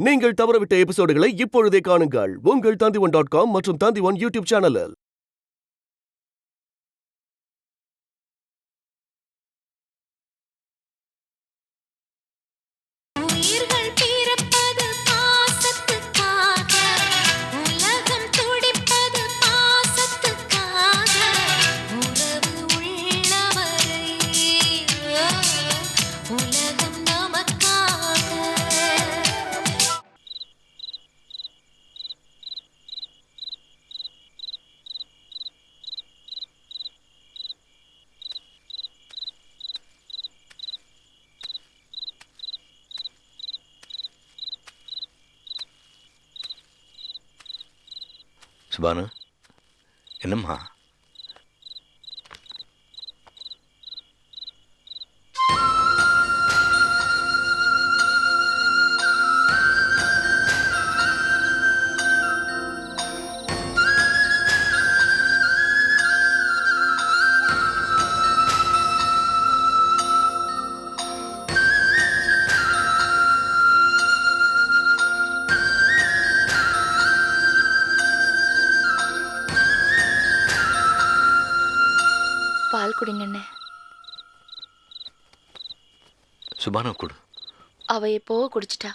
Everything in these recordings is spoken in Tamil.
நீங்கள் தவறவிட்ட எபிசோடுகளை இப்பொழுதே காணுங்கள் உங்கள் Tandivan.com மற்றும் Tandivan யூடியூப் சேனலில். சுபானு, என்னம்மா? பால் குடிங்கண்ணே. சுபானு கொடு. அவ எப்போ குடிச்சிட்டா.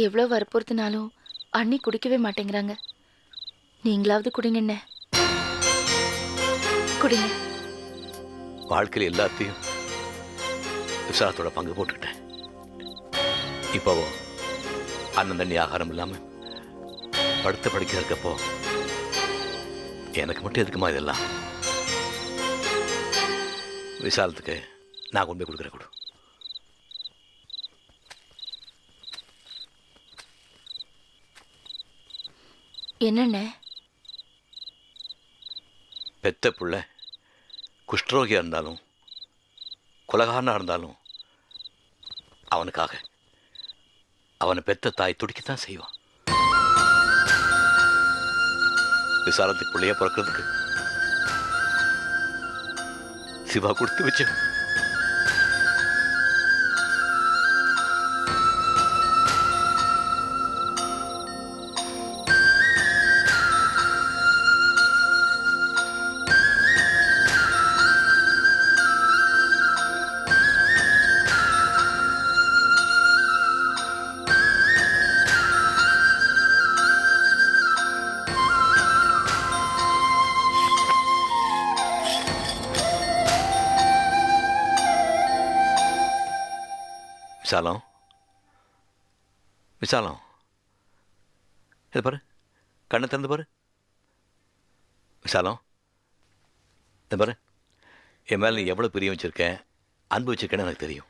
எவ்வளோ வற்புறுத்தினாலும் அண்ணி குடிக்கவே மாட்டேங்கிறாங்க. நீங்களாவது குடிங்கண்ணே. குடிங்க. வாழ்க்கையில் எல்லாத்தையும் விசாரத்தோட பங்கு போட்டுக்கிட்டேன். இப்போ அண்ணன் தண்ணி ஆகாரம் இல்லாம படுத்த படிக்க இருக்கப்போ எனக்கு மட்டும் எதுக்குமா இதெல்லாம்? விசாலத்துக்கு நான் கொண்டு போய் கொடுக்குறேன். கொடு. என்னண்ணே? பெத்த புள்ள குஷ்டரோகியா இருந்தாலும் கொலகாரனா இருந்தாலும் அவனுக்காக அவனை பெத்த தாய் துடிக்கத்தான் செய்வான். விசாலத்துக்கு பிள்ளைய பிறக்கிறதுக்கு சிவா கொடுத்து வச்சு விசாலம், விசாலம், இது பாரு, கண்ணை திறந்து பாரு. விசாலம், இது பாரு, என் மேலே நீ எவ்வளோ பிரியம் வச்சுருக்கேன், அன்பு வச்சுருக்கேன்னு எனக்கு தெரியும்.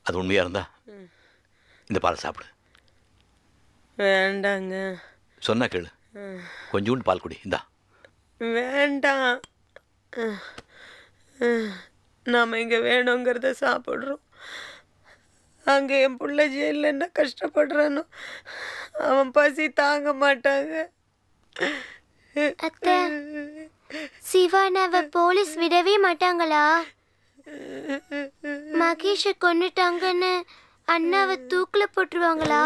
அது உண்மையாக இருந்தா இந்த பாலை சாப்பிடு. வேண்டாங்க. சொன்னா கேளு. கொஞ்சோண்டு பால் குடி. இந்தா. வேண்டாம். நாம் இங்கே வேணுங்கிறத சாப்பிட்றோம். அங்கே என் பிள்ளை ஜெயிலில் என்ன கஷ்டப்படுறானோ அவன் பசி தாங்க மாட்டாங்க. அத்தை, சிவானாவை போலீஸ் விடவே மாட்டாங்களா? மகேஷை கொன்னுட்டாங்கன்னு அண்ணாவை தூக்கில் போட்டுருவாங்களா?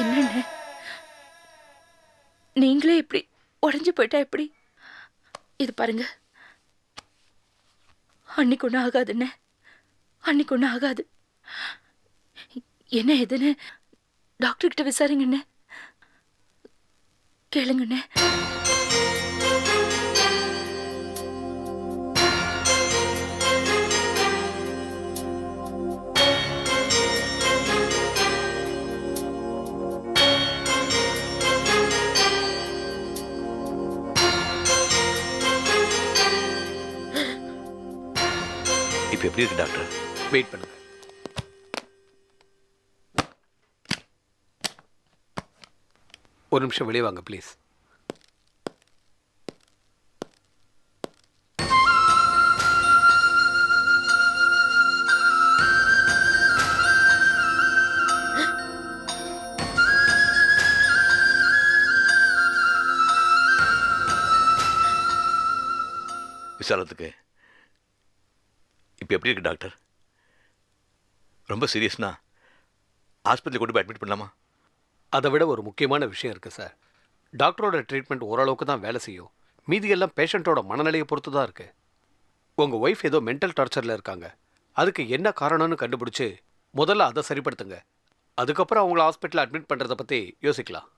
என்னண்ணே நீங்களே இப்படி உடஞ்சு போயிட்டா எப்படி? இது பாருங்க, அன்னைக்கு ஒன்றும் ஆகாதுண்ணே, அன்னைக்கு ஒன்றும் ஆகாது. என்ன எதுன்னு டாக்டர் கிட்ட விசாரிங்கண்ணே, கேளுங்கண்ணே. இப்போ எப்படி இருக்கு டாக்டர்? வெயிட் பண்ணுங்க. ஒரு நிமிஷம் வெளியே வாங்க ப்ளீஸ். விசாலத்துக்கு இப்போ எப்படி இருக்கு டாக்டர்? ரொம்ப சீரியஸ்னா ஆஸ்பத்திரி கொண்டு போய் அட்மிட் பண்ணலாமா? அதை விட ஒரு முக்கியமான விஷயம் இருக்குது சார். டாக்டரோட ட்ரீட்மெண்ட் ஓரளவுக்கு தான் வேலை செய்யும், மீதியெல்லாம் பேஷண்ட்டோட மனநிலையை பொறுத்து தான் இருக்குது. உங்கள் ஒய்ஃப் ஏதோ மென்டல் டார்ச்சரில் இருக்காங்க, அதுக்கு என்ன காரணம்னு கண்டுபிடிச்சி முதல்ல அதை சரிப்படுத்துங்க. அதுக்கப்புறம் அவங்கள ஹாஸ்பிட்டலில் அட்மிட் பண்ணுறதை பற்றி யோசிக்கலாம்.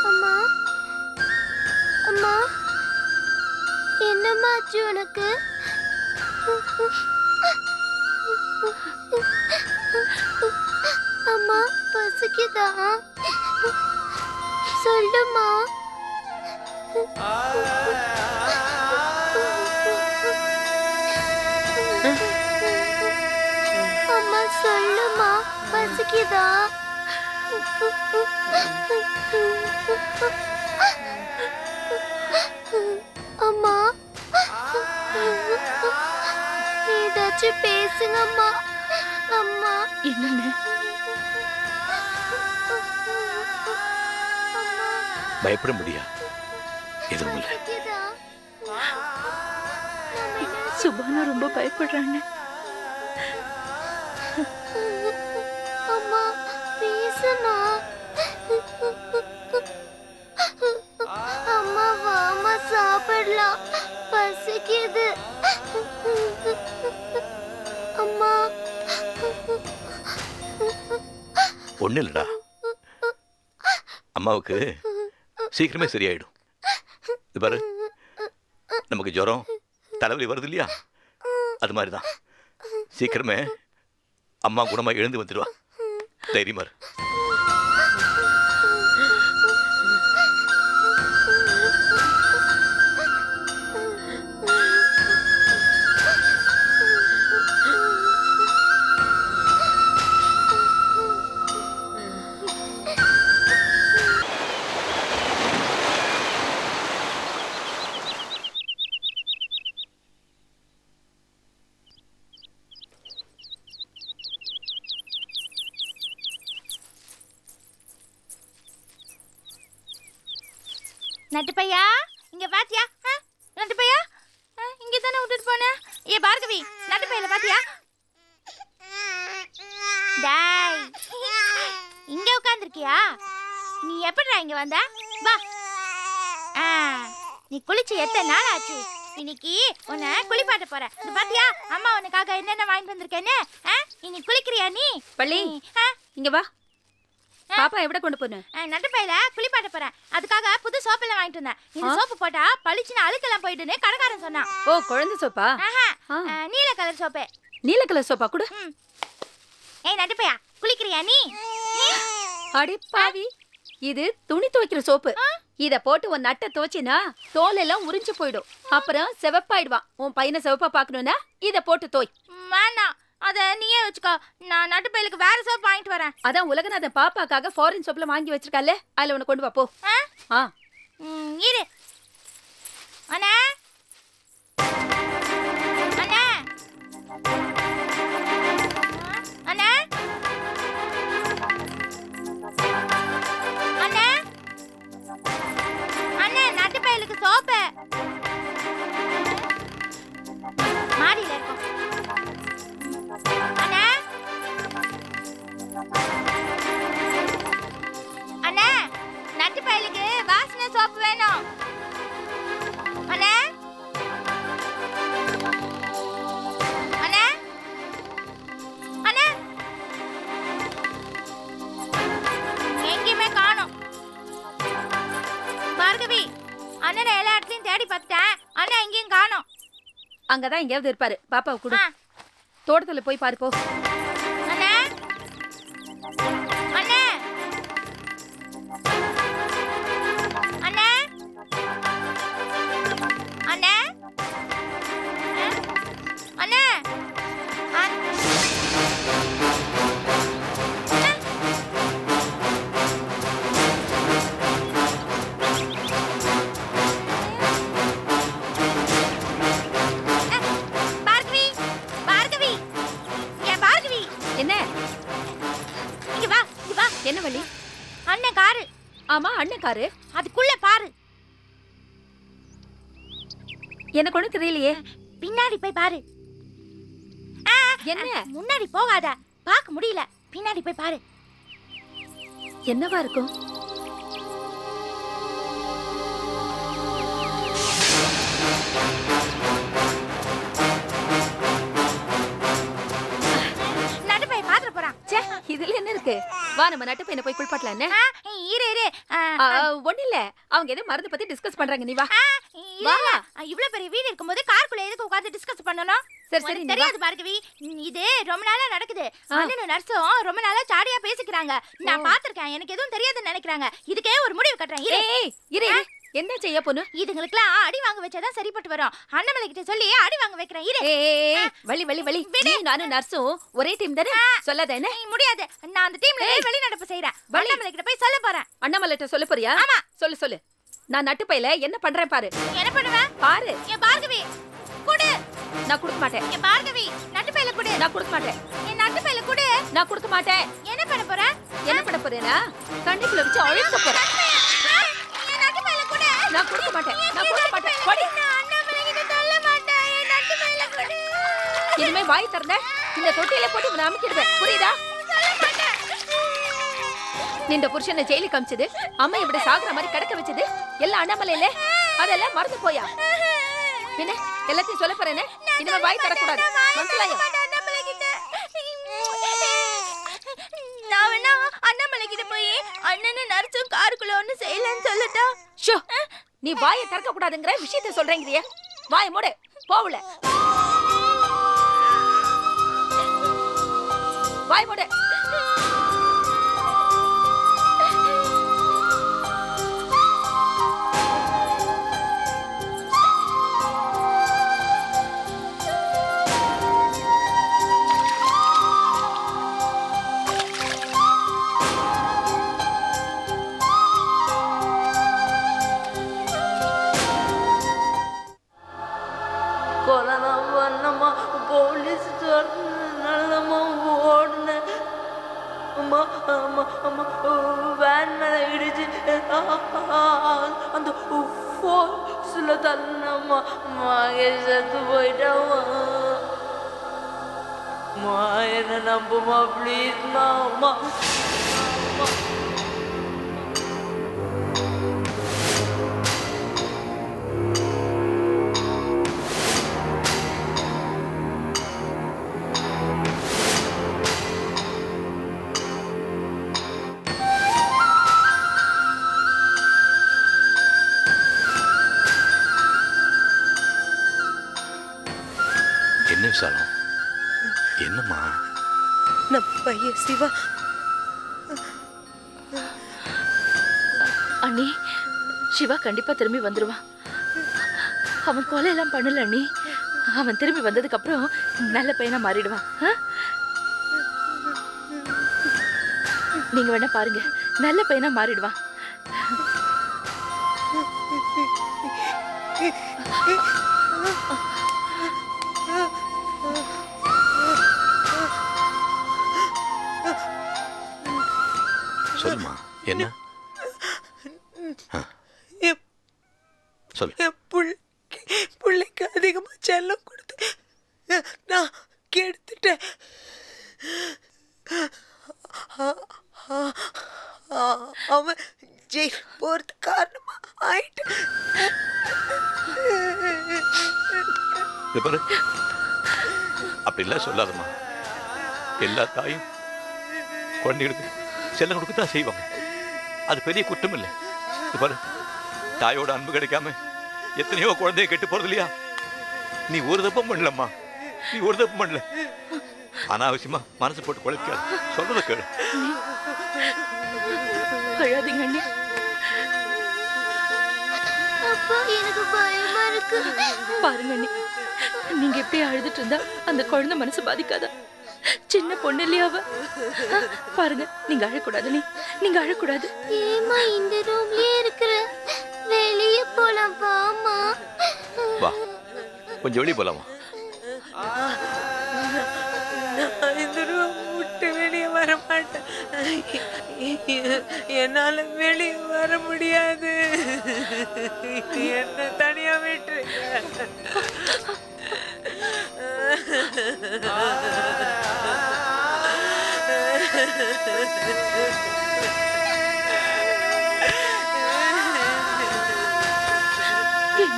அம்மா அம்மா என்னம்மா ஆச்சு உனக்கு? அம்மா பசிக்குதா? சொல்லுமா. அம்மா சொல்லுமா, பசிக்குதா? அம்மா ஏதாச்சும் பேசுங்கம்மா. அம்மா என்னண்ணே? பயப்பட முடியா? எதுவும் இல்லை. பசிக்குதா? சுபானா ரொம்ப பயப்படுறாண்ணே. அம்மா பேசுமா. அம்மா வாமா சாப்பிடலாம், பசிக்குது. அம்மா ஒன்றும் இல்லைடா, அம்மாவுக்கு சீக்கிரமே சரியாயிடும். இது பாரு, நமக்கு ஜுரம் தலைவலி வருது இல்லையா, அது மாதிரி தான் சீக்கிரமே அம்மா குணமாக எழுந்து வந்துடுவா. தைரியமா இரு. நட்டு பையா, இங்க பாத்தியா? நட்டு பையா, இங்க தானே விட்டுட்டு போன. ஏ பார்கவி, நட்டு பையில பாத்தியா? டாய், இங்க உட்காந்துருக்கியா? நீ எப்படிடா இங்க வந்த? வா. நீ குளிச்சு எத்தனை நாள் ஆச்சு? இன்னைக்கு உன்னை குளிப்பாட்ட போறேன். இது பாத்தியா, அம்மா உனக்காக என்னென்ன வாங்கிட்டு வந்திருக்கேன்னு. இன்னைக்கு குளிக்கிறியா நீ? பள்ளி, இங்க வா. பாப்பா எവിടെ கொண்டு போன? நட்டு பையில குளிப்பாட்ட போறேன். அதுக்காக புது சோப்பெல்லாம் வாங்கிட்டு வந்தேன். இந்த சோப்பு போட்டா பளிச்சுன்னு அழுக்கெல்லாம் போயிடுன்னு கடைக்காரன் சொன்னான். ஓ, குழந்தை சோப்பா? நீல கலர் சோப்பு. நீல கலர் சோப்பா கூட? ஏய் நட்டு பையா, குளிக்கிறியா நீ? அடி பாவி, இது துணி துவைக்கிற சோப்பு. இத போட்டு உன் நட்டை துவைச்சினா தோல் எல்லாம் உறிஞ்சு போயிடும், அப்புறம் செவப்பாயிடுவான். உன் பையனை செவப்பா பாக்கணும்னா இத போட்டு தோய். வேணாம், அத நீயே வச்சுக்கோ. நான் நட்டு பையலுக்கு வேற சோப்பு வாங்கிட்டு வரேன். அதான் உலகநாதன் பாப்பாக்காக ஃபாரின் சோப்ல வாங்கி வச்சிருக்கால, அதுல உன்னை கொண்டு வா போ. இரு அண்ணா, அண்ணா, அண்ணா, அங்கதான் எங்கேயாவது இருப்பாரு. பாப்பாவை கூட ஆ. தோட்டத்துல போய் பாரு போ. அண்ணே அண்ணே அண்ணே அண்ணே அண்ணே பார்கவி பார்கவி ஏன் பார்கவி என்ன இங்க வா இங்க வா. என்ன வழி? அண்ணன் காரு ஆமா அண்ணன் காரு. அதுக்குள்ள பாரு. எனக்கு ஒண்ணும் தெரியலையே. பின்னாடி போய் பாரு. என்ன முன்னாடி போகாத, பார்க்க முடியல. பின்னாடி போய் பாரு. என்னவா இருக்கும்? நடு போய் பாத்துட்டு போறான். ச்சே, இதுல என்ன இருக்கு? வா நம்ம நட்டு பையனை போய் குளிப்பாட்டலாம். என்ன இரு இரு. ஒண்ணு இல்ல, அவங்க ஏதோ மருந்து பத்தி டிஸ்கஸ் பண்றாங்க. நீ வா. வா இவ்வளவு பெரிய வீடு இருக்கும்போது காருக்குள்ள எதுக்கு உட்கார்ந்து டிஸ்கஸ் பண்ணணும்? சரி சரி, உனக்கு தெரியாது பார்கவி, இது ரொம்ப நாளா நடக்குது. அண்ணனும் நர்ஸும் ரொம்ப நாளா சாடியா பேசிக்கிறாங்க. நான் பாத்திருக்கேன். எனக்கு எதுவும் தெரியாதுன்னு நினைக்கிறாங்க. இதுக்கே ஒரு முடிவு கட்டுறேன். இரு இரு இரு. என்ன செய்ய போனு? இதுங்களுக்குலாம் அடி வாங்க வச்சாதான் சரிப்பட்டு வரும். அண்ணமலை கிட்ட சொல்லி அடி வாங்க வைக்கிறேன். இரு. வலி வலி வலி. நீ நானும் நர்ஸும் ஒரே டீம் தானே? சொல்லாத என்ன? முடியாது. நான் அந்த டீம்ல வெளிநடப்பு செய்யறேன். அண்ணமலை கிட்ட போய் சொல்ல போறேன். அண்ணாமலைட்ட சொல்ல போறியா? ஆமா. சொல்லு சொல்லு. நான் நட்டு பையில என்ன பண்றேன் பாரு. என்ன பண்ணுவேன் பாரு. என் பார்கவி குடு. நான் கொடுக்க மாட்டேன். என் பார்கவி நட்டு பையில குடு. நான் கொடுக்க மாட்டேன். என் நட்டு பையில குடு. நான் கொடுக்க மாட்டேன். என்ன பண்ண போற? என்ன பண்ண போறேனா? கண்ணுக்குள்ள வச்சு அழுத்த போறேன். என் நட்டு பையில குடு. நான் கொடுக்க மாட்டேன். நான் கொடுக்க மாட்டேன். போடி. நான் அண்ணாமலை கிட்ட சொல்ல மாட்டேன். என் நட்டு பையில குடு. இனிமே வாய் திறந்த இந்த தொட்டியில போட்டு உன்னை அமுக்கிடுவேன். புரியுதா? சொல்ல மாட்டேன். நின்ற புருஷனை ஜெயிலுக்கு அமிச்சது, அம்மா இப்படி சாகுற மாதிரி கிடக்க வச்சது எல்லாம் அண்ணாமலையில. அதெல்லாம் மறந்து போயா? பின்ன எல்லாத்தையும் சொல்ல போறேன்னு இனிமே வாய் தரக்கூடாது. மனசுலாயம். அண்ணாமலை கிட்ட நான் வேணா அண்ணாமலை கிட்ட போய் அண்ணனும் நர்ஸும் காருக்குள்ள ஒண்ணு செய்யலன்னு சொல்லட்டா? ஷோ, நீ வாயை திறக்க கூடாதுங்கிற விஷயத்தை சொல்றேங்கிறியா? வாயை மூடு. போவல. வாய் மூடு. Corona பண்ணம்மா, police நடந்தம்மா ஓடுனேன். அம்மா அம்மா அம்மா வேன் மேலே இடிச்சு அந்த ஃபோர்ஸில் தள்ளம்மா மகேஷ் செத்து போயிட்டாம்மா. அம்மா என்ன நம்புமா ப்ளீஸ்மா. அம்மா என்ன விசாலம்? என்னம்மா? நம்ம பையன் சிவா அண்ணி, சிவா கண்டிப்பா திரும்பி வந்துருவான். அவன் கொலை எல்லாம் பண்ணல அண்ணி. அவன் திரும்பி வந்ததுக்கு அப்புறம் நல்ல பையனா மாறிடுவான். நீங்க வேணா பாருங்க, நல்ல பையனா மாறிடுவான். சொல்லுமா, என்ன? சொல்லு. என் பிள்ளைக்கு அதிகமாக செல்லம் கொடுத்து நான் கெடுத்துட்டேன். அவன் ஜெயில் போறது காரணமா ஆயிட்டு. அப்படிலாம் சொல்லாதம்மா. எல்லா தாயும் குழந்தைகளுக்கு செல்லம் கொடுக்கத்தான் செய்வாங்க. அது பெரிய குற்றம் இல்லை. பாரு, தாயோட அன்பு கிடைக்காம எத்தனையோ குழந்தைய கெட்டு போறது இல்லையா? நீ ஒரு தப்பும் பண்ணலம்மா, நீ ஒரு தப்பு பண்ணல. அனாவசியமா மனசு போட்டு குழைக்காத, சொல்றத கேளு. அழாதீங்க அண்ணி. அப்பா எனக்கு பயமா இருக்கு. பாருங்க அண்ணி, நீங்க எப்படி அழுதுட்டு இருந்தா அந்த குழந்தை மனசு பாதிக்காதா? சின்ன பொண்ணு இல்லையா அவ? பாருங்க, நீங்க அழக்கூடாது, நீங்க அழக்கூடாது. ஏமா இந்த ரூம்லயே இருக்கிற? வெளியே போலாம் வாமா. வா, கொஞ்சம் வெளியே போலாமா? இந்த ரூம் விட்டு வெளியே வர மாட்டேன். என்னால வெளியே வர முடியாது. என்ன தனியா விட்டுருங்க.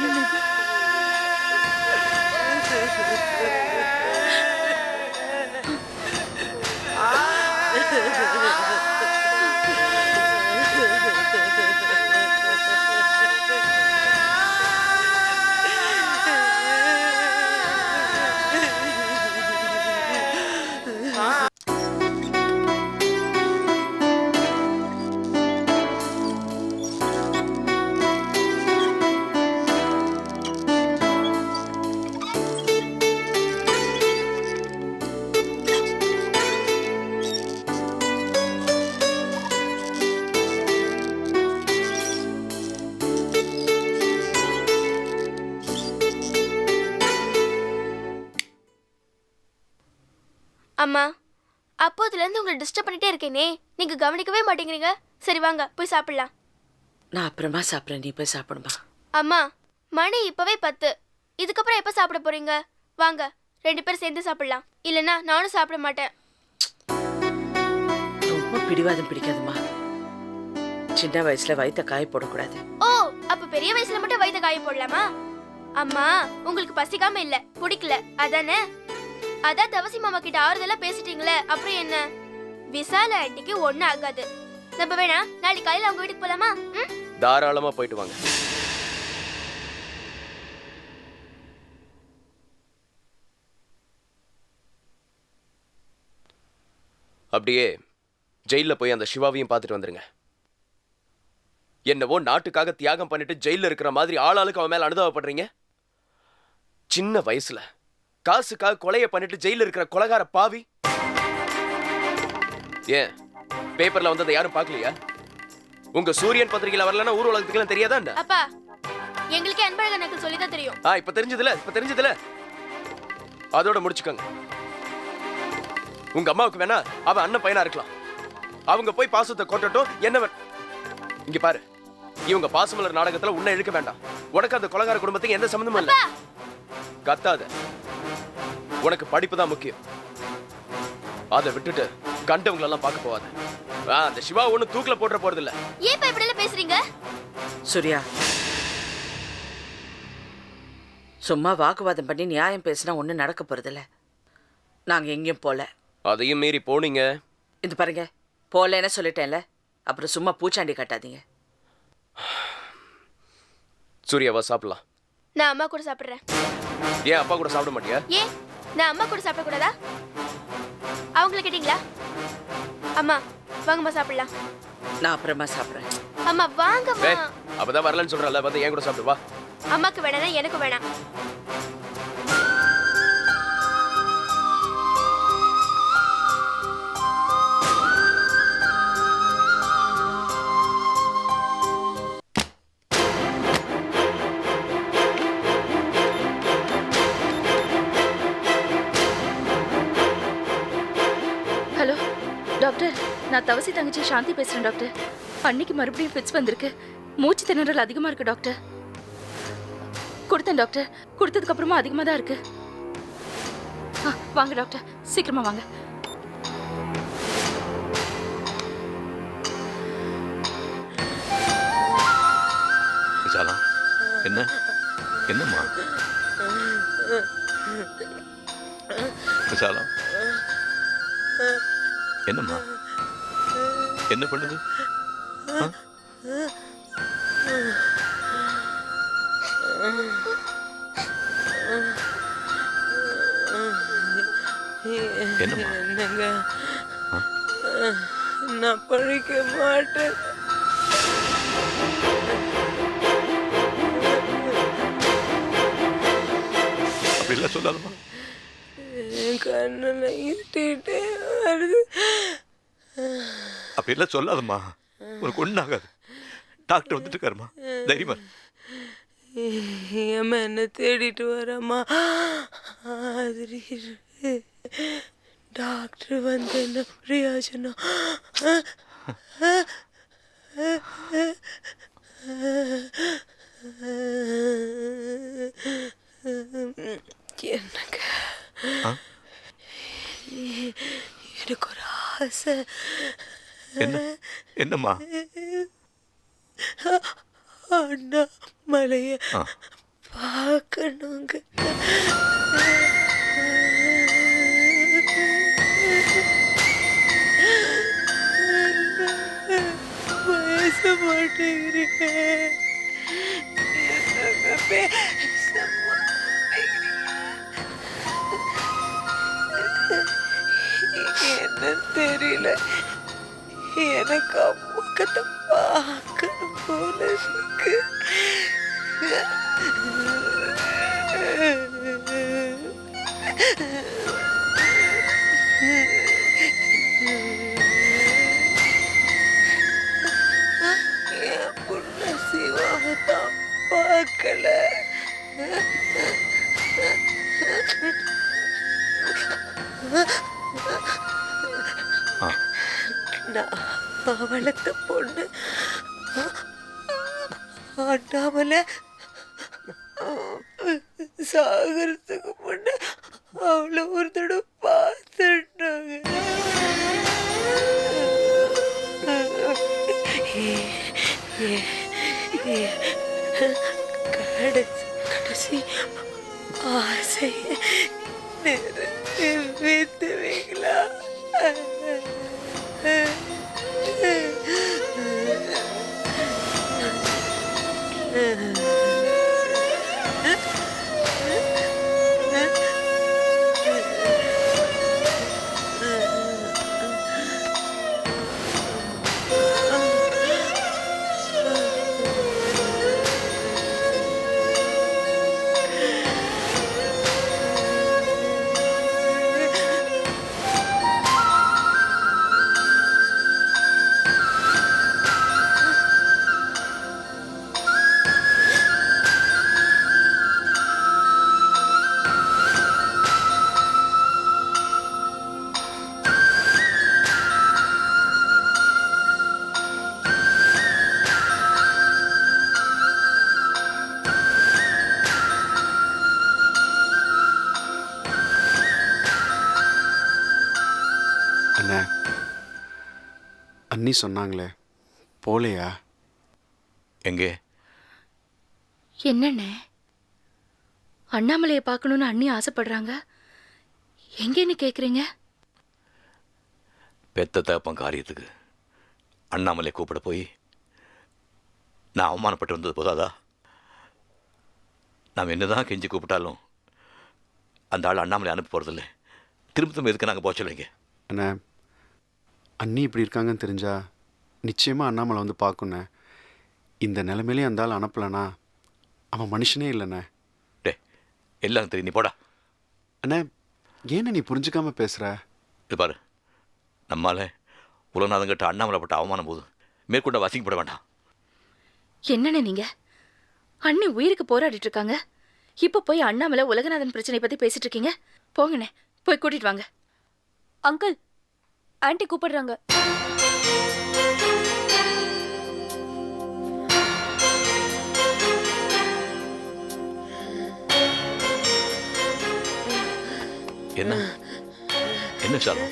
என்னது? அம்மா, அப்போதுல இருந்து உங்களை டிஸ்டர்ப் பண்ணிட்டே இருக்கேனே, நீங்க கவனிக்கவே மாட்டேங்கிறீங்க. சரி வாங்க போய் சாப்பிடலாம். நான் அப்புறமா சாப்பிட்றேன், நீ போய் சாப்பிடுமா. அம்மா, மணி இப்பவே 10. இதுக்கப்புறம் எப்ப சாப்பிட போறீங்க? வாங்க 2 பேரும் சேர்ந்து சாப்பிடலாம். இல்லனா நானும் சாப்பிட மாட்டேன். ரொம்ப பிடிவாதம் பிடிக்காதுமா. சின்ன வயசுல வயித்த காய போடக்கூடாது. ஓ, அப்ப பெரிய வயசுல மட்டும் வயித்த காய போடலாமா? அம்மா, உங்களுக்கு பசிக்காம இல்ல, பிடிக்கல அதானே? அதான் தவசி மாமா கிட்ட ஆறுதலா பேசிட்டீங்களே, அப்புறம் என்ன? விசால ஆண்டிக்கு ஒண்ணு ஆகாது. நம்ம வேணா நாளைக்கு காலையில அவங்க வீட்டுக்கு போலாமா? தாராளமா போயிட்டு வாங்க. அப்படியே ஜெயில போய் அந்த சிவாவையும் பார்த்துட்டு வந்துருங்க. என்னவோ நாட்டுக்காக தியாகம் பண்ணிட்டு ஜெயில இருக்கிற மாதிரி ஆளாளுக்கு அவன் மேல அனுதாபப்படுறீங்க. சின்ன வயசுல காசுக்காக கொலைய பண்ணிட்டு ஜெயில இருக்கிற கொலைகார பாவி. ஏன் பேப்பர்ல வந்ததை யாரும் பார்க்கலையா? உங்க சூரியன் பத்திரிகையில வரலன்னா ஊர் உலகத்துக்கு தெரியாதா? அப்பா, எங்களுக்கே அன்பழகன் எனக்கு சொல்லிதான் தெரியும். இப்ப தெரிஞ்சதுல அதோட முடிச்சுக்கோங்க. உங்க அம்மாவுக்கு வேணா அவன் அண்ணன் பையனா இருக்கலாம். அவங்க போய் பாசத்தை கொட்டட்டும். என்ன இங்க பாரு, இவங்க பாசமலர் நாடகத்துல உன்னை இழுக்க வேண்டாம். உனக்கு அந்த கொலைகார குடும்பத்துக்கு எந்த சம்பந்தமும் இல்ல. கத்தாத. உனக்கு படிப்பு தான் முக்கியம். அதை விட்டுட்டு கண்டவங்களெல்லாம் பார்க்க போவாத. அந்த சிவா ஒண்ணு தூக்கில போட்டுற போறது இல்ல. ஏன் இப்படி எல்லாம் பேசுறீங்க? சூர்யா, சும்மா வாக்குவாதம் பண்ணி நியாயம் பேசினா ஒன்றும் நடக்க போறதில்ல. நாங்க எங்கேயும் போல. அதையும் மீறி போனீங்க. இது பாருங்க, போலன்னு சொல்லிட்டேன்ல, அப்புறம் சும்மா பூச்சாண்டி காட்டாதீங்க. சூர்யாவா சாப்பிடலாம். நான் அம்மா கூட சாப்பிடுறேன். ஏன் அப்பா கூட சாப்பிட மாட்டியா? ஏன் நான் அம்மா கூட சாப்பிட கூடாதா? அவங்கள கேட்டீங்களா? அம்மா வாங்கம்மா சாப்பிடலாம். நான் அப்புறமா சாப்பிட்றேன். அம்மா வாங்கம்மா. அப்பதான் வரலன்னு சொல்றல, வந்து என் கூட சாப்பிட்டு வா. அம்மாக்கு வேணா எனக்கும் வேணாம். ஹலோ டாக்டர், நான் தவசி தங்கச்சி சாந்தி பேசுறேன் டாக்டர். அன்னைக்கு மறுபடியும் ஃபிட்ஸ் வந்திருக்கு. மூச்சு திணறல் அதிகமா இருக்கு டாக்டர். கொடுத்தேன் டாக்டர், கொடுத்ததுக்கு அப்புறமா அதிகமா தான் இருக்கு. வாங்க டாக்டர், சீக்கிரமா வாங்க. விசாலா, என்னம்மா விசாலா, என்னம்மா என்ன பண்ணுது? என்னம்மா? என்னங்க நான் படிக்க மாட்டேன். அப்படிலாம் சொல்லாதம்மா. என் கண்ணில் இருட்டிகிட்டே வருது. அப்படிலாம் சொல்லாதம்மா. உனக்கு ஒன்றும் ஆகாது. டாக்டர் வந்துட்டு இருக்காருமா, தைரியமா இரு. ஏம்மா என்ன தேடிட்டு வரம்மா? அது டாக்டர் வந்து என்ன பிரயோஜனம்? என்னங்க எனக்கு ஒரு ஆசை. என்னம்மா? அண்ணா மலைய பார்க்கணுங்க. பேச மாட்டேங்கிறீங்க. பேச மாட்டேங்கிறீங்க. என்ன தெரியல, எனக்கு அம்மாக்கத்தை பார்க்கணும் போல இருக்கு. என் புள்ள சிவாவை தான் பார்க்கல. நான் வளர்த்த பொண்ணு அண்ணாமலை சாகரத்துக்கு முன்ன அவளை ஒரு தடவை பார்த்துட்டாங்க. கடைசி ஆசையை நிறைவேற்றுவீங்களா? அண்ணி சொன்னாங்களே போலையா? எங்கே? என்னண்ணே, அண்ணாமலையை பார்க்கணும்னு அண்ணி ஆசைப்படுறாங்க, எங்கேன்னு கேட்குறீங்க? பெத்த தகப்பன் காரியத்துக்கு அண்ணாமலை கூப்பிட போய் நான் அவமானப்பட்டு வந்தது போதாதா? நாம் என்னதான் கெஞ்சி கூப்பிட்டாலும் அந்த ஆள் அண்ணாமலை அனுப்ப போகிறதில்ல. திரும்ப எதுக்கு நாங்கள் போக சொல்லுவீங்க? அண்ணா, அண்ணி இப்படி இருக்காங்கன்னு தெரிஞ்சா நிச்சயமாக அண்ணாமலை வந்து பார்க்குண்ணே. இந்த நிலைமையிலே அந்த ஆள் அனுப்பலைண்ணா அவன் மனுஷனே இல்லைண்ணே. டே, எல்லாம் தெரியும், நீ போடா. அண்ணே, ஏன்னு நீ புரிஞ்சுக்காம பேசுகிற? இது பாரு, நம்மால் உலகநாதங்கிட்ட அண்ணாமலை பட்ட அவமானம் போது மேற்கொண்ட வசிக்கப்பட வேண்டாம். என்னண்ணே நீங்க? அண்ணி உயிருக்கு போராடிட்டு இருக்காங்க, இப்போ போய் அண்ணாமலை உலகநாதன் பிரச்சனை பற்றி பேசிட்டு இருக்கீங்க. போங்கண்ணே, போய் கூட்டிட்டு வாங்க. அங்கிள், ஆன்ட்டி கூப்பிடுறாங்க. என்ன என்ன சாலு,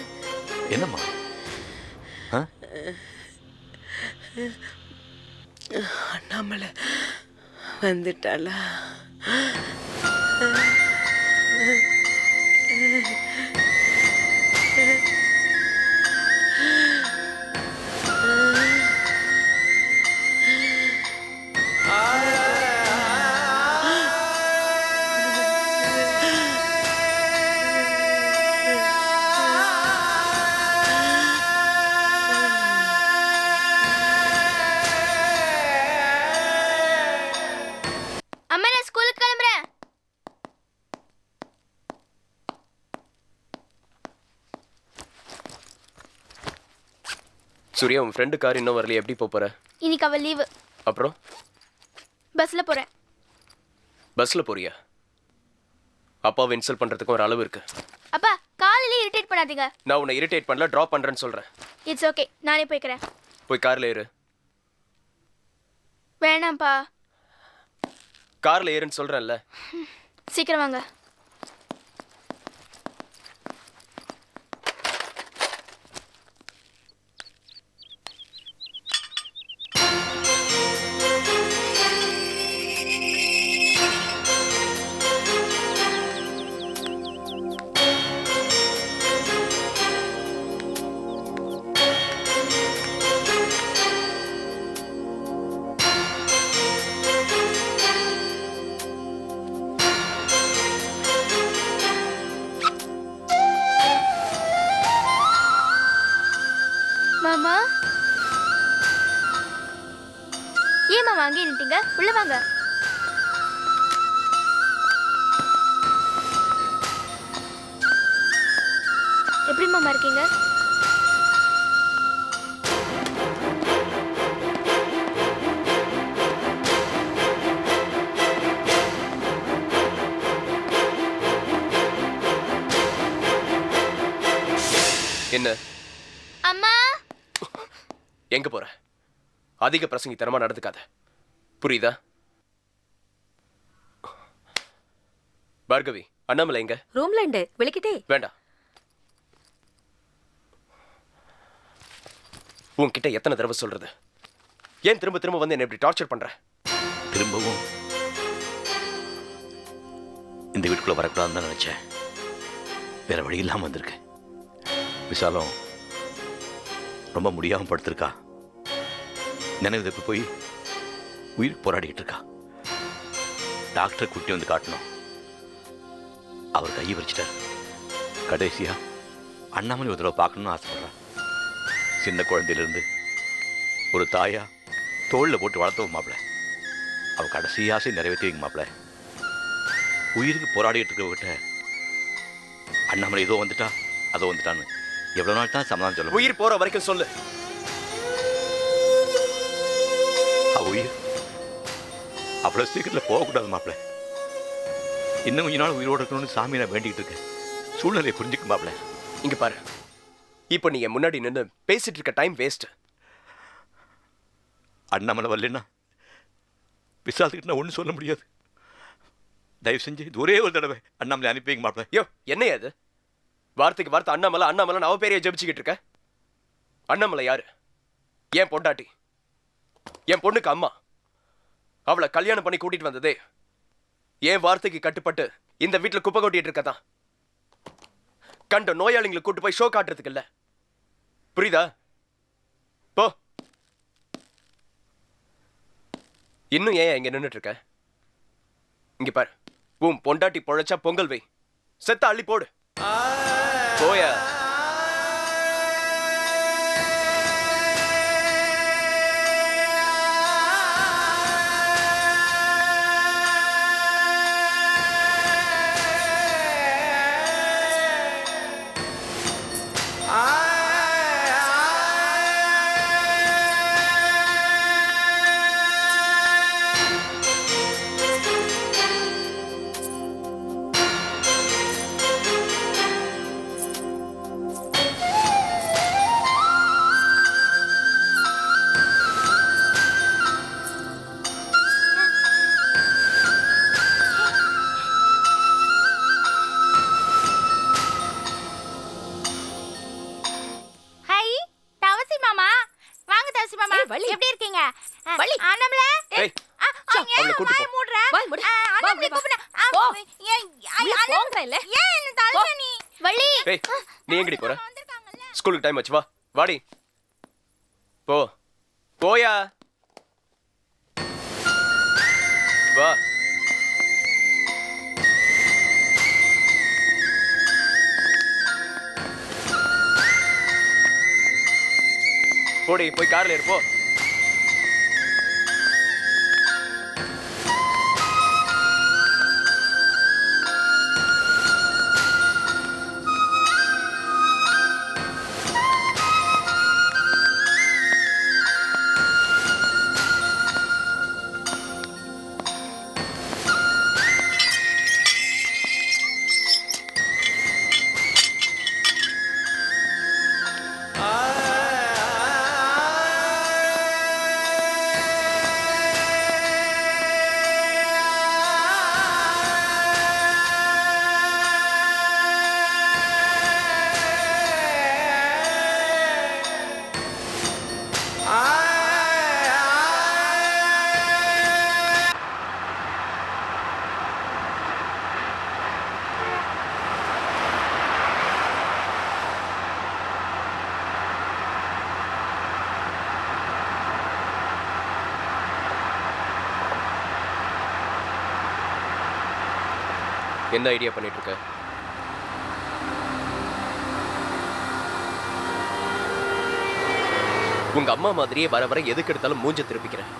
என்னம்மா? அண்ணாமலை வந்துட்டாளா? சூர்யா, உன் ஃப்ரெண்டு கார் இன்னும் வரலையே, எப்படி போற? இன்னைக்கு அவ லீவு. அப்புறம் பஸ்ல போறேன். பஸ்ல போறியா? அப்பாவை இன்சல்ட் பண்றதுக்கு ஒரு அளவு இருக்கு. அப்பா காலையில இரிட்டேட் பண்ணாதீங்க. நான் உன்னை இரிட்டேட் பண்ணல, டிராப் பண்றேன்னு சொல்றேன். இட்ஸ் ஓகே, நானே போய்க்கிறேன். போய் கார்ல ஏறு. வேணாம்ப்பா. கார்ல ஏறுன்னு சொல்றேன்ல. சீக்கிரம் வாங்க. மாமா, ஏன் மாமா அங்கேயே நிட்டீங்க? உள்ள வாங்க. எப்படி மாமா இருக்கீங்க? என்ன? அம்மா, எங்க போற? அதிக பிரசங்கித்தனமா நடந்துக்காத, புரியுதா? பார்கவி, அண்ணாமலை எங்க? ரூம்ல உண்டு, விளக்கிட்டே. வேண்டாம். உன்கிட்ட எத்தனை தடவை சொல்றது? ஏன் திரும்ப திரும்ப வந்து என்ன இப்படி டார்ச்சர் பண்ற? திரும்பவும் இந்த வீட்டுக்குள்ள வரக்கூடாதுன்னு தான் நினைச்சேன். வேற வழி இல்லாம வந்திருக்கேன். விசாலம் ரொம்ப முடியாம படுத்திருக்கா. நினைவு தப்பி போய் உயிர் போராடிக்கிட்டு இருக்கா. டாக்டரை கூட்டி வந்து காட்டணும். அவர் கையை வச்சிட்டார். கடைசியா அண்ணாமலை ஒரு தடவை பார்க்கணும்னு ஆசைப்படுறான். சின்ன குழந்தையிலிருந்து ஒரு தாயா தோளில் போட்டு வளர்த்தவும் மாப்பிள்ள. அவள் கடைசி ஆசை நிறைவேற்றிங்க மாப்பிள்ள. உயிருக்கு போராடிட்டு இருக்கவங்கிட்ட அண்ணாமலை ஏதோ வந்துட்டா அதோ வந்துட்டான்னு எவ்வளோ நாள் தான் சமாதானம் சொல்ல? உயிர் போற வரைக்கும் சொல்லு. உயிர் அவ்வளோ சீக்கிரத்தில் போகக்கூடாது மாப்பிள்ள. இன்னும் கொஞ்ச நாள் உயிரோடு இருக்கணும்னு சாமி நான் வேண்டிக்கிட்டு இருக்கேன். சூழ்நிலையை புரிஞ்சுக்க மாப்பிள்ள. இங்க பாரு, இப்போ நீ என் முன்னாடி நின்று பேசிட்டு இருக்க டைம் வேஸ்ட். அண்ணாமலை வரலன்னா விசாலத்துக்கிட்ட நான் ஒன்றும் சொல்ல முடியாது. தயவு செஞ்சு இது ஒரே ஒரு தடவை அண்ணாமலை அனுப்பிங்க மாப்பிள்ள. யோ, என்னையா அது? வார்த்தைக்கு வார்த்தை அண்ணாமலை அண்ணாமலை அவ பேரைய ஜெபிச்சுக்கிட்டு இருக்க. அண்ணாமலை யாரு? ஏன் பொண்டாட்டி, என் பொண்ணுக்கு அம்மா. அவளை கல்யாணம் பண்ணி கூட்டிட்டு வந்ததே ஏன் வார்த்தைக்கு கட்டுப்பட்டு இந்த வீட்டுல குப்பை கொட்டிட்டு இருக்கதான். கண்ட நோயாளிங்களை கூட்டு போய் ஷோ காட்டுறதுக்கு இல்ல, புரியுதா? போ. இன்னும் ஏன் இங்க நின்னுட்டு இருக்க? இங்க பாரு, உன் பொண்டாட்டி பொழைச்சா பொங்கல் வை, செத்த அள்ளி போடு. போயா. எப்படி இருக்கீங்க? அண்ணாமலை, ஏய், அவளை கூட்டி போ. மூடுற. வாய் மூடு. அண்ணாமலை கூப்பிடு. போ. போங்கற இல்ல. ஏன் என்ன தள்ளுற நீ? வள்ளி. ஏய், நீ எங்கடி போற? ஸ்கூலுக்கு டைம் ஆச்சு, வா. வாடி. போ. போயா. வா. போடி, போய் கார்ல ஏறு, போ. என்ன ஐடியா பண்ணிட்டு இருக்க? உங்க அம்மா மாதிரியே வர வர எதுக்கு எடுத்தாலும் மூஞ்ச திருப்பிக்கிறேன்.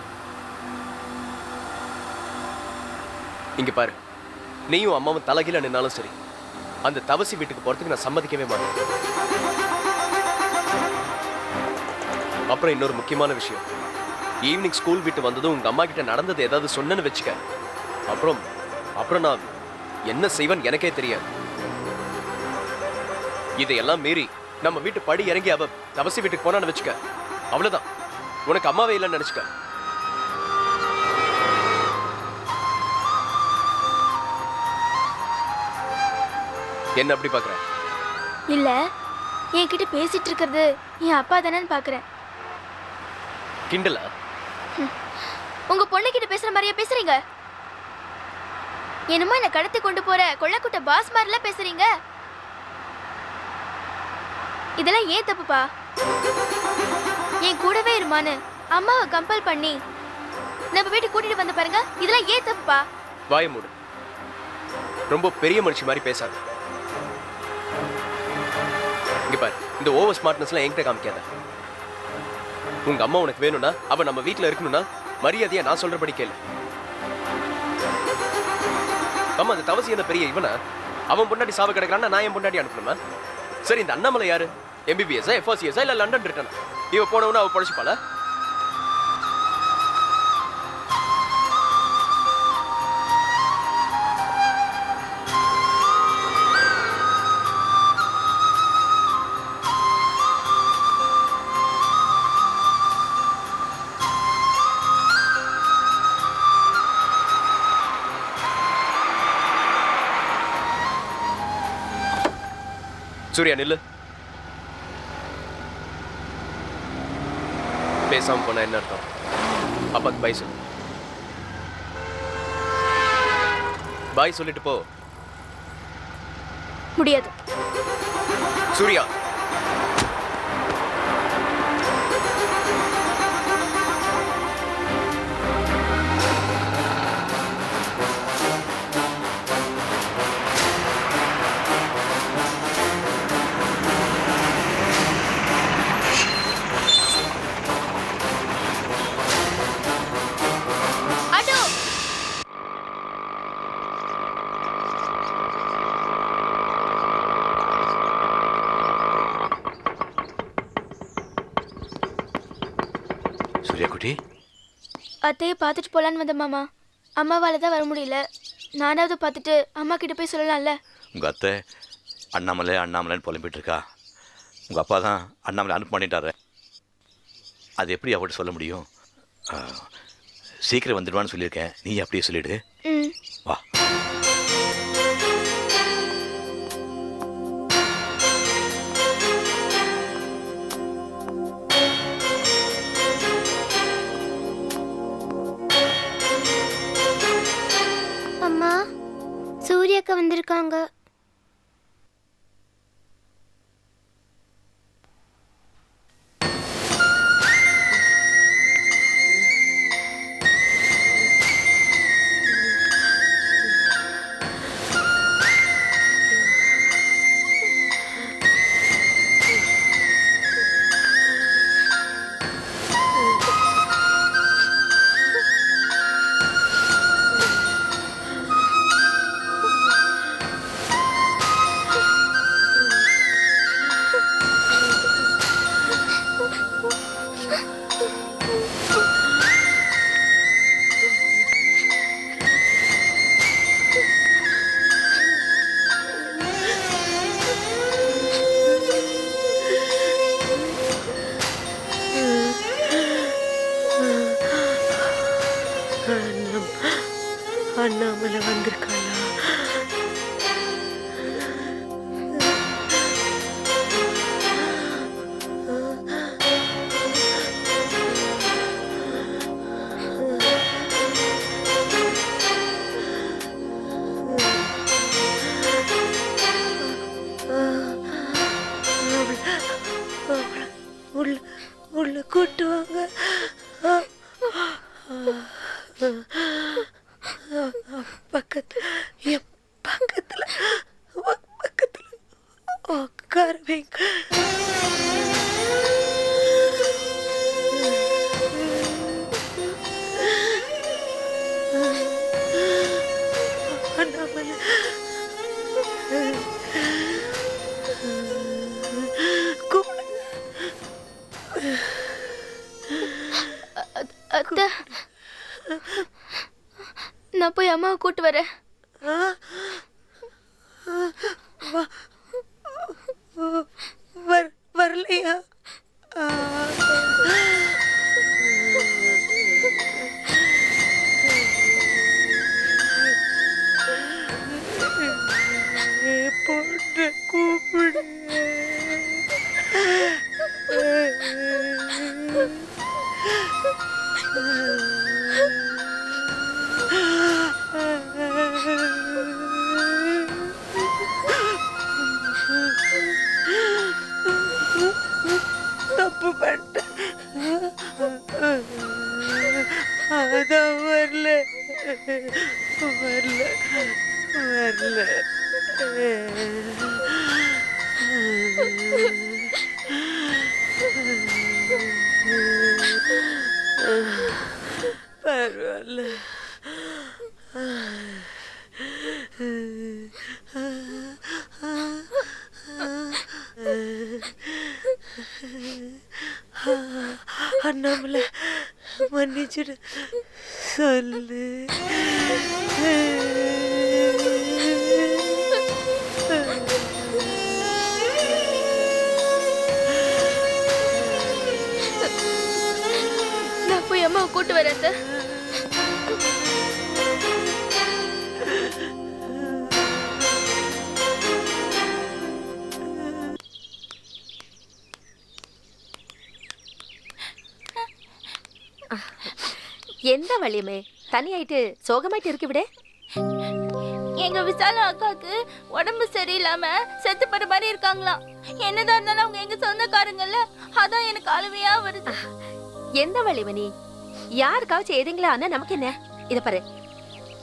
இங்க பாரு, நீயும் அம்மாவும் தலைகீழ நின்னாலும் சரி, அந்த தவசி வீட்டுக்கு போறதுக்கு நான் சம்மதிக்கவே மாட்டேன். அப்புறம் இன்னொரு முக்கியமான விஷயம், ஈவினிங் ஸ்கூல் விட்டு வந்ததும் உங்க அம்மா கிட்ட நடந்தது ஏதாவது சொன்னேன்னு வச்சுக்க, அப்புறம் நான் என்ன செய்வேன் எனக்கே தெரியாது. இதையெல்லாம் மீறி நம்ம வீட்டு படி இறங்கி அவ தவசி வீட்டுக்கு போனான்னு வச்சுக்க, அவ்வளவுதான், உனக்கு அம்மாவே இல்லைன்னு நினைச்சுக்க. என்ன அப்படி பாக்குற? இல்ல, என்கிட்ட பேசிட்டு இருக்கிறது என் அப்பா தானேன்னு பாக்குறேன். கிண்டலா? உங்க பொண்ணு கிட்ட பேசுற மாதிரியா பேசுறீங்க? என்னமோ என்ன கடத்தி கொண்டு போற கொள்ளக்குட்ட பாஸ் மாதிரிலாம் பேசுறீங்க. இதெல்லாம் ஏன் தப்புப்பா? என் கூடவே இருமான்னு அம்மாவை கம்பல் பண்ணி நம்ம வீட்டுக்கு கூட்டிட்டு வந்து பாருங்க. இதெல்லாம் ஏன் தப்புப்பா? வாய மூடு. ரொம்ப பெரிய மனுஷி மாதிரி பேசாத. இங்க பாரு, இந்த ஓவர் ஸ்மார்ட்னஸ்லாம் என்கிட்ட காமிக்காத. உங்க அம்மா உனக்கு வேணும்னா, அவ நம்ம வீட்டுல இருக்கணும்னா, மரியாதையா நான் சொல்றபடி கேளு. அம்மா, அந்த தவசி என்ன பெரிய இவனா? அவன் பொண்டாட்டி சாவ கிடக்குறான்னா நான் என் பொண்டாட்டி அனுப்பணுமா? சரி, இந்த அண்ணாமலை யாரு? MBBS FRCS இல்ல லண்டன் ரிட்டனா? இவ போனவனா அவ பழச்சிப்பாளா? சூர்யா, நில்லு. பேசாம போனா என்ன அர்த்தம்? அப்பாக்கு பாய் சொல்லு. பாய் சொல்லிட்டு போ. முடியாது. சூர்யா, சூர்யாக்குட்டி, அத்தையை பார்த்துட்டு போலான்னு வந்த மாமா. அம்மாவால தான் வர முடியல. நானாவது பார்த்துட்டு அம்மா கிட்ட போய் சொல்லலாம்ல. உங்க அத்தை அண்ணாமலைன்னு புலம்பிட்டு இருக்கா. உங்க அப்பா தான் அண்ணாமலை அனுப்ப பண்ணிட்டாரு. அது எப்படி அவர்கிட்ட சொல்ல முடியும்? சீக்கிரம் வந்துடுவான்னு சொல்லியிருக்கேன். நீ அப்படியே சொல்லிடு. வா. அம்மா, சூர்யாக்கா வந்திருக்காங்க. அண்ணாமலை வந்திருக்காளா? உள்ள கூட்டு வாங்க. பக்கத்து வைங்க. அண்ணாமலை அத்தை, நான் போய் அம்மாவை கூட்டு வரேன். வரலையா? பொண்ணு கூப்பிடு. தப்பு பண்ணிட்டேன். அதான் வரல வரல வரல. பரவாயில்ல. அண்ணாமலை மன்னிச்சிடு சொல்லு. நான் போய் அம்மாவை கூட்டு வரேன் அத்தை. எந்த வழியுமே தனியாயிட்டு சோகமாயிட்டு இருக்கு விட. எங்க விசால அக்காக்கு உடம்பு சரியில்லாம செத்து போற மாதிரி இருக்காங்களாம். என்னதான் இருந்தாலும் அவங்க எங்க சொந்தக்காரங்கல்ல, அதான் எனக்கு அழுவையா வருது. எந்த வழிமணி யாருக்காச்சும் எதுங்களா ஆனா நமக்கு என்ன? இத பாரு,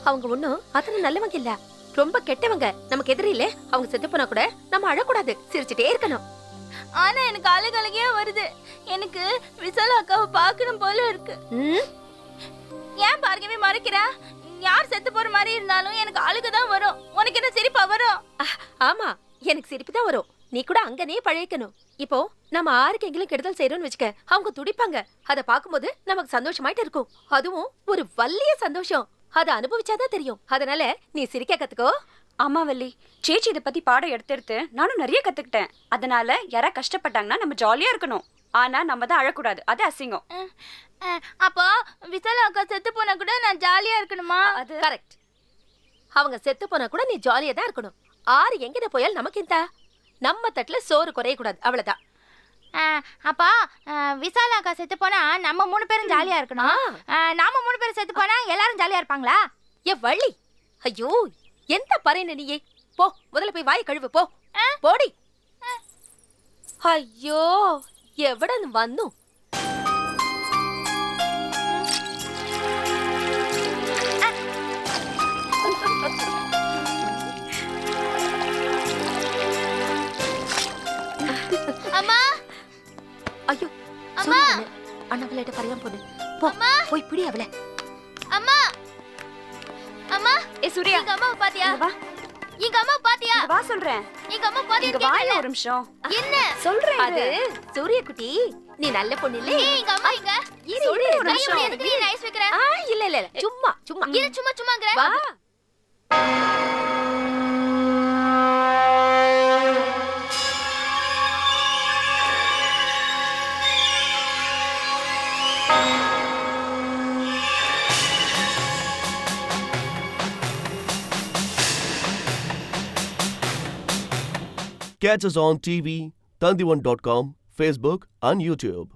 அவங்க ஒண்ணும் அத்தனை நல்லவங்க இல்ல, ரொம்ப கெட்டவங்க. நமக்கு எதிரில அவங்க செத்து போனா கூட நம்ம அழக்கூடாது, சிரிச்சுட்டே இருக்கணும். ஆனா எனக்கு அழுகழுகையா வருது. எனக்கு விசால அக்காவை பார்க்கணும் போல இருக்கு. ஏன் பார்க்கவே மறைக்கிறா? யார் செத்து போற மாதிரி இருந்தாலும் எனக்கு அழுகுதான் வரும். உனக்கு என்ன சிரிப்பா வரும்? ஆமா, எனக்கு சிரிப்பு தான் வரும். நீ கூட அங்கனே பழையக்கணும். இப்போ நம்ம ஆருக்கு எங்களும் கெடுதல் செய்யறோம்னு வச்சுக்க, அவங்க துடிப்பாங்க. அத பாக்கும்போது நமக்கு சந்தோஷமாயிட்டு இருக்கும். அதுவும் ஒரு வல்லிய சந்தோஷம். அத அனுபவிச்சாதான் தெரியும். அதனால நீ சிரிக்க கத்துக்கோ. ஆமா வள்ளி, சேச்சி இதை பத்தி பாடம் எடுத்து நானும் நிறைய கத்துக்கிட்டேன். அதனால யாரா கஷ்டப்பட்டாங்கன்னா நம்ம ஜாலியா இருக்கணும். ஆனா நம்ம தான் அழக்கூடாது, அது அசிங்கம். அப்போ விசால அக்கா செத்து போனா கூட நான் ஜாலியா இருக்கணுமா? அது கரெக்ட். அவங்க செத்து போனா கூட நீ ஜாலியா தான் இருக்கணும். ஆறு எங்கிட்ட போயால் நமக்கு இந்த நம்ம தட்டுல சோறு குறைய கூடாது, அவ்வளவுதான். அப்பா விசால அக்கா செத்து போனா நம்ம 3 பேரும் ஜாலியா இருக்கணும். நாம 3 பேரும் செத்து போனா எல்லாரும் ஜாலியா இருப்பாங்களா? ஏ வள்ளி, ஐயோ எந்த பறையன நீயே? போ, முதல்ல போய் வாய் கழுவு போ. போடி. ஐயோ எவடன்னு வந்தோம். அம்மா, ஐயோ அம்மா, அண்ணாமலைட்ட பறையாம போடு. போ, போய் பிடி அவளை. அம்மா, அம்மா. ஏ சூர்யா, எங்க அம்மாவை பாத்தியா? வா. எங்க அம்மா பாத்தியா? வா சொல்றேன். எங்க அம்மா பாத்தியா? இங்க வாயே ஒரு நிமிஷம். என்ன சொல்றேன். அது சூரிய குட்டி, நீ நல்ல பொண்ணு இல்ல. எங்க அம்மா இங்க இரு ஒரு நிமிஷம். எதுக்கு நீ ஐஸ் வைக்கிற? இல்ல இல்ல இல்ல, சும்மா சும்மா இரு, சும்மா சும்மாங்கற. வா. Catch us on TV, Tandivan.com, Facebook and YouTube.